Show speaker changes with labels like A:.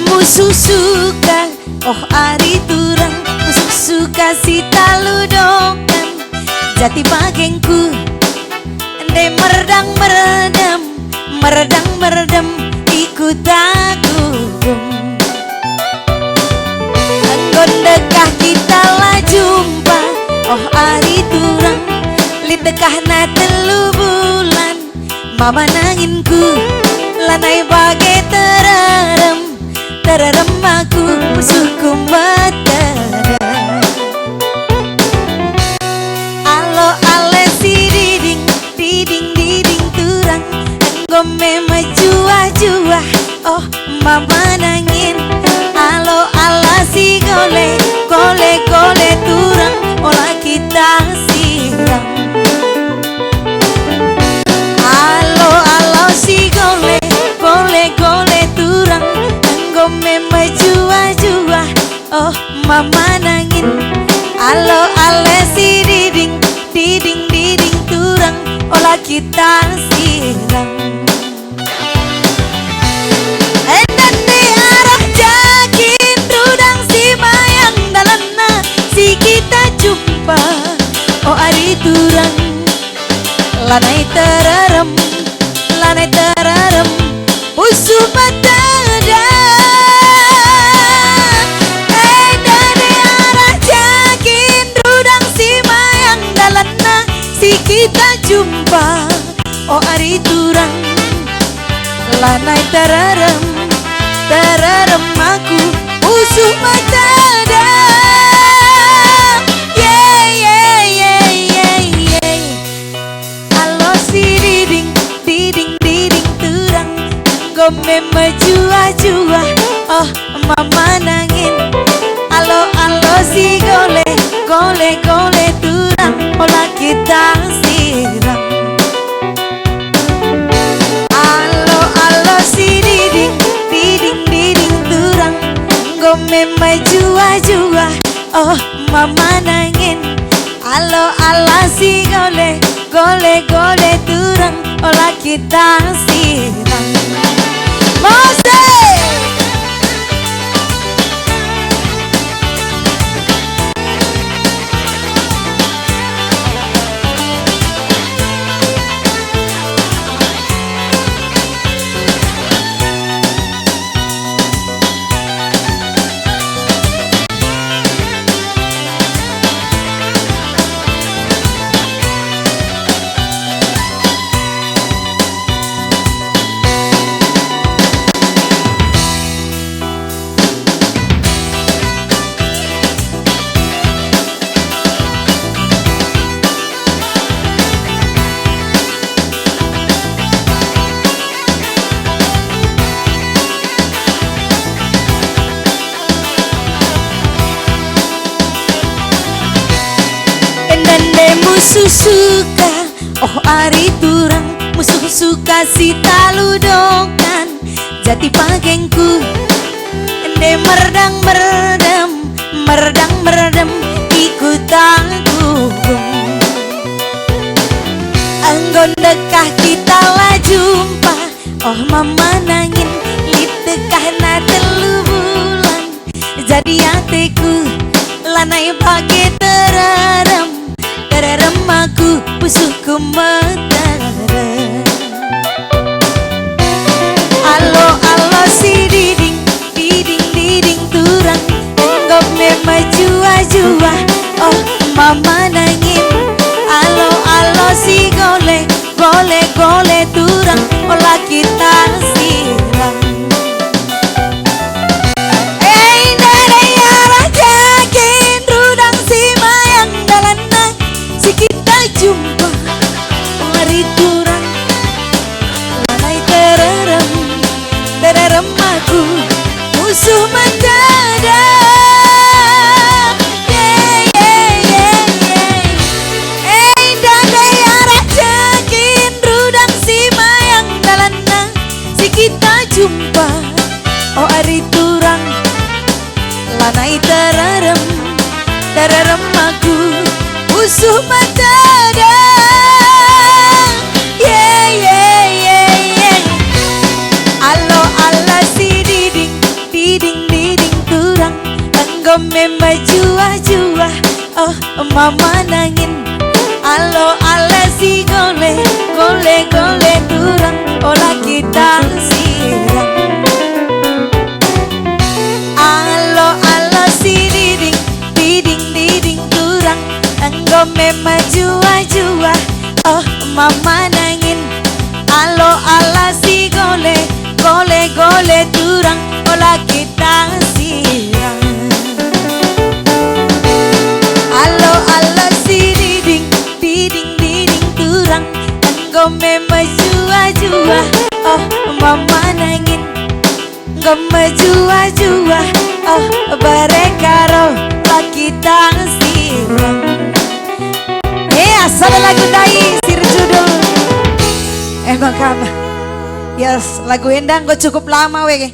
A: musuh suka, oh ari turang musuh suka si taludokan jati bagengku ende meredang meredam meredang meredam ikut aku anggon dekah kita lah jumpa, oh ari turang li dekah na telu bulan mama nanginku lanai bagai terarem terarem aku musuhku matara alo ale si diding diding diding turang enggome majua jua oh mama nangin alo ala si gole gole gole turang olah kita siram alo alo si gole gole gole turang enggome majua jua oh mama nangin alo ale si diding diding diding turang olah kita siram dan di arah jakin rudang si mayang dalana si kita jumpa oh ari turang lanai terarem musuh matara dari arah jakin rudang si mayang dalana si kita jumpa oh ari turang lanai terarem aku musuh matara yeah yeah yeah yeah yeah alo si diding diding diding turang gome majua jua oh mama nangin alo alo si gole gole gole turang olah kita siram alo alo si diding diding diding turang gome majua jua oh mama nangin alo alo si gole gole gole turang olah kita siram Mose musuh suka, oh ari turang musuh suka si taludokan jati bagengku ende meredang meredam meredang meredam ikut aku anggon dekah kita lah jumpa oh mama nangin li dekah na telu bulan jadi hatiku lanai bagai terarem terarem aku musuhku matara alo alo si diding diding diding turang enggome majua jua oh mama nangin alo alo si gole gole gole turang olah kita siram dari arah jakin rudang si mayang dalana si kita jumpa hari turang lanai terarem aku musuh matara yeah yeah yeah yeah dari arah jakin rudang si mayang dalana si kita jumpa oh hari turang lanai terarem aku musuh matara yeah yeah yeah yeah alo ala si diding memang jua-jua, oh mama nangin. Alo ala si gole, gole gole durang, olah kita sirang. Alo ala si diding, diding diding durang, engkau memang jua-jua, oh mama nangin. Alo ala si gole, gole gole durang, olah kita sirang. Alo ala si diding, diding diding durang, engkau memang jua-jua, oh mama nangin. Engkau jua-jua, oh berekaro laki tak sirang. Asal lagu dai sir judul emang kamu. Yes, lagu endang gue cukup lama wege.